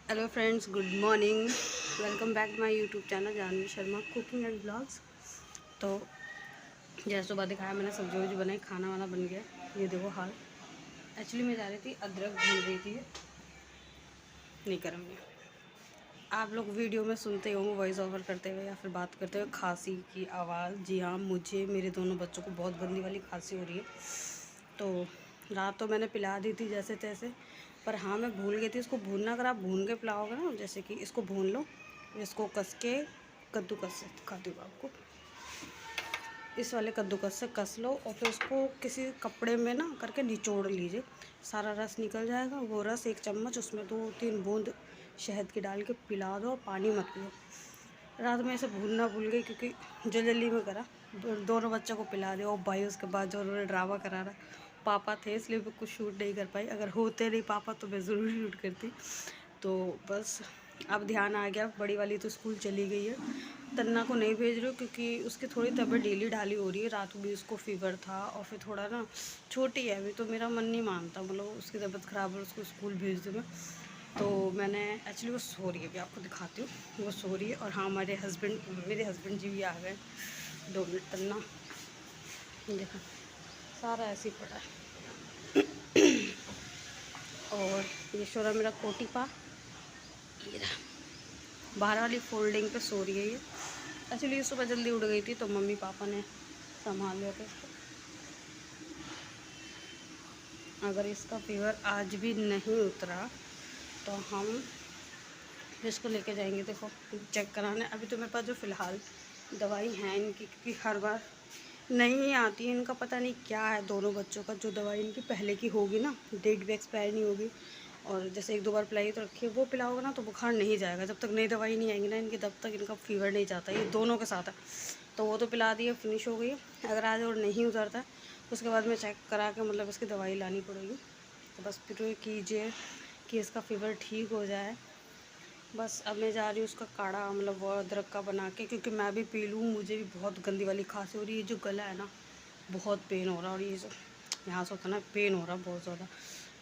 Hello friends, good morning. Welcome back to my YouTube channel Janhvi Sharma cooking and blogs. तो जैसे सुबह दिखाया मैंने, सब्जी वब्जी बनाई, खाना वाना बन गया। ये देखो हाल। एक्चुअली मैं जा रही थी, अदरक भून रही थी। नहीं करूँगी। आप लोग वीडियो में सुनते होंगे वॉइस ओवर करते हुए या फिर बात करते हुए खांसी की आवाज़। जी हाँ, मुझे मेरे दोनों बच्चों को बहुत गंदी वाली खांसी हो रही है। तो रात तो मैंने पिला दी थी जैसे तैसे, पर हाँ मैं भूल गई थी इसको भूनना। अगर आप भून के पिलाओगे ना, जैसे कि इसको भून लो, इसको कस के कद्दूकस से दिखाती हूँ आपको। इस वाले कद्दूकस से कस लो और फिर उसको किसी कपड़े में ना करके निचोड़ लीजिए। सारा रस निकल जाएगा। वो रस 1 चम्मच उसमें 2-3 बूंद शहद की डाल के पिला दो और पानी मत पियो। रात में ऐसे भूलना भूल गई क्योंकि जल्दी में करा। दोनों बच्चों को पिला दिया और भाई उसके बाद जो उन्होंने ड्रामा करा रहा। पापा थे इसलिए मैं कुछ शूट नहीं कर पाई। अगर होते नहीं पापा तो मैं ज़रूर शूट करती। तो बस अब ध्यान आ गया। बड़ी वाली तो स्कूल चली गई है। तन्ना को नहीं भेज रही हूँ क्योंकि उसकी थोड़ी तबीयत ढीली ढाली हो रही है। रात को भी उसको फीवर था और फिर थोड़ा ना छोटी है अभी, तो मेरा मन नहीं मानता मतलब उसकी तबीयत ख़राब है उसको स्कूल भेज दूँ मैं। तो मैंने एक्चुअली वो सो रही है, अभी आपको दिखाती हूँ। वो सो रही है और हाँ मेरे हस्बैंड जी भी आ गए। 2 मिनट तन्ना देखा सारा ऐसे ही पड़ा है। और ये शोरा मेरा कोटी पा, ये रहा बाहर वाली फोल्डिंग पे सो रही है ये। एक्चुअली ये सुबह जल्दी उठ गई थी तो मम्मी पापा ने संभाल लिया था इसको। अगर इसका फीवर आज भी नहीं उतरा तो हम इसको लेके जाएंगे देखो चेक कराने। अभी तो मेरे पास जो फ़िलहाल दवाई है इनकी, क्योंकि हर बार नहीं आती है इनका, पता नहीं क्या है दोनों बच्चों का। जो दवाई इनकी पहले की होगी ना, डेट भी एक्सपायर नहीं होगी, और जैसे 1-2 बार पिलाई तो रखी है, वो पिलाओगे ना तो बुखार नहीं जाएगा। जब तक नई दवाई नहीं आएंगी ना इनकी, तब तक इनका फीवर नहीं जाता। ये दोनों के साथ है। तो वो तो पिला दी है, फिनिश हो गई है। अगर आज और नहीं उतरता उसके बाद में चेक करा के मतलब इसकी दवाई लानी पड़ेगी। तो बस फिर कीजिए कि इसका फ़ीवर ठीक हो जाए। बस अब मैं जा रही हूँ उसका काढ़ा मतलब वो अदरक का बना के, क्योंकि मैं भी पी लूँ। मुझे भी बहुत गंदी वाली खांसी हो रही है। जो गला है ना बहुत पेन हो रहा है, और ये जो यहाँ से होता है ना पेन हो रहा है बहुत ज़्यादा।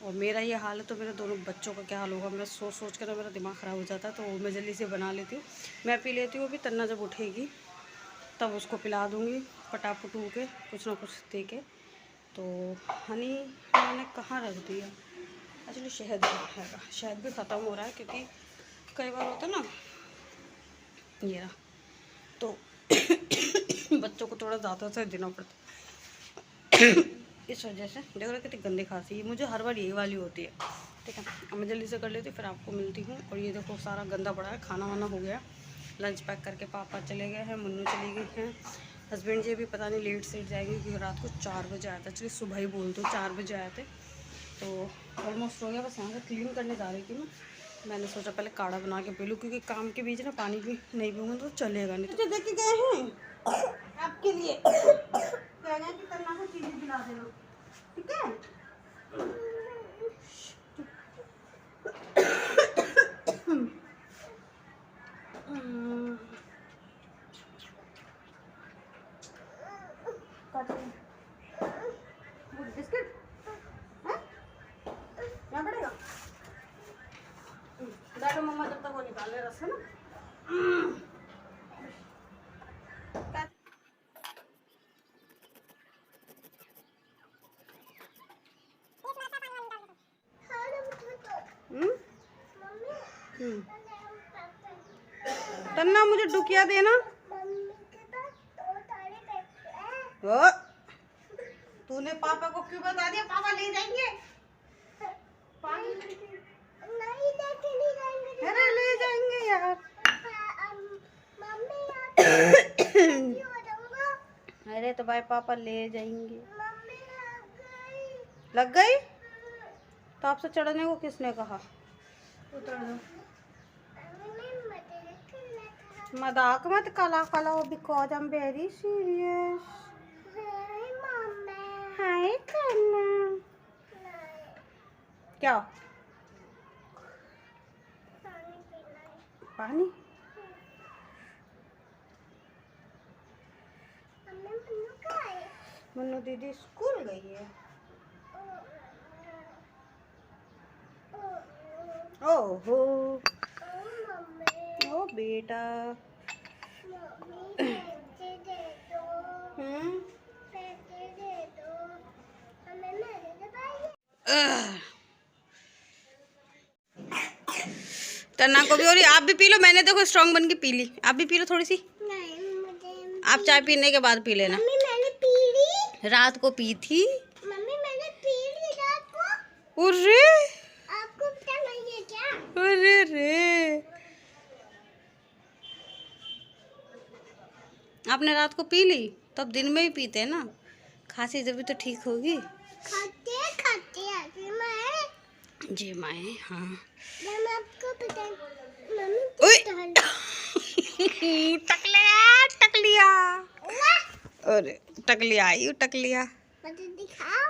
और मेरा ये हाल है तो मेरे दोनों बच्चों का क्या हाल होगा। मैं सोच सोच कर ना मेरा दिमाग ख़राब हो जाता है। तो मैं जल्दी से बना लेती हूँ, मैं पी लेती हूँ। अभी तन्ना जब उठेगी तब उसको पिला दूँगी पटापटू के कुछ ना कुछ दे के। तो हनी मैंने कहाँ रख दिया। एक्चुअली शहद भी है, शहद भी ख़त्म हो रहा है क्योंकि कई बार होता है ना ये रहा, तो बच्चों को थोड़ा ज़्यादा से देना पड़ता है। इस वजह से देखो ना कितनी गंदी खांसी है। मुझे हर बार यही वाली होती है। ठीक है, अब मैं जल्दी से कर लेती हूँ फिर आपको मिलती हूँ। और ये देखो सारा गंदा पड़ा है। खाना वाना हो गया, लंच पैक करके पापा चले गए हैं, मुन्नू चली गई हैं। हस्बैंड जी भी पता नहीं लेट सेट जाएंगे क्योंकि रात को 4 बजे आया था। चलिए सुबह ही बोल दो 4 बजे आए थे। तो ऑलमोस्ट हो गया, बस यहाँ से क्लीन करने जा रही थी मैं। मैंने सोचा पहले काढ़ा बना के पी लूँ, क्योंकि काम के बीच ना पानी भी नहीं पीऊँगा तो चलेगा नहीं। तो देख के गए हैं आपके लिए, कह रहे हैं कि तन्ना को चीज़ें दिला देना, ठीक है। बिस्किट यहाँ पड़ेगा। बैठो मम्मा, जब तक वो निकाले रस है ना। तन्ना मुझे डुकिया देना। तूने पापा को क्यों बता दिया? पापा ले जाएंगे, अरे ले जाएंगे यार। अरे तो भाई पापा ले जाएंगे। लग गई तो आपसे चढ़ने को किसने कहा? उतर दो। मजाक मत कला कला because I am very serious. हाय करना क्या? पानी? मन्नू दीदी स्कूल गई है। ओहो बेटा। तन्ना को भी हो रही, आप भी पी लो। मैंने देखो स्ट्रांग बन के पी ली, आप भी पी लो थोड़ी सी। नहीं, आप चाय पीने के बाद पी लेना। मम्मी मैंने पी ली, रात को पी थी। मम्मी मैंने पी ली रात को। अरे आपको पता नहीं है क्या? अरे रे, आपने रात को पी ली, तब दिन में ही पीते हैं ना, खांसी जब भी तो ठीक होगी। खाते खाते जी माए। हाँ आपको पता है, टकलिया, अरे टकलिया आई, टकलिया दिखा।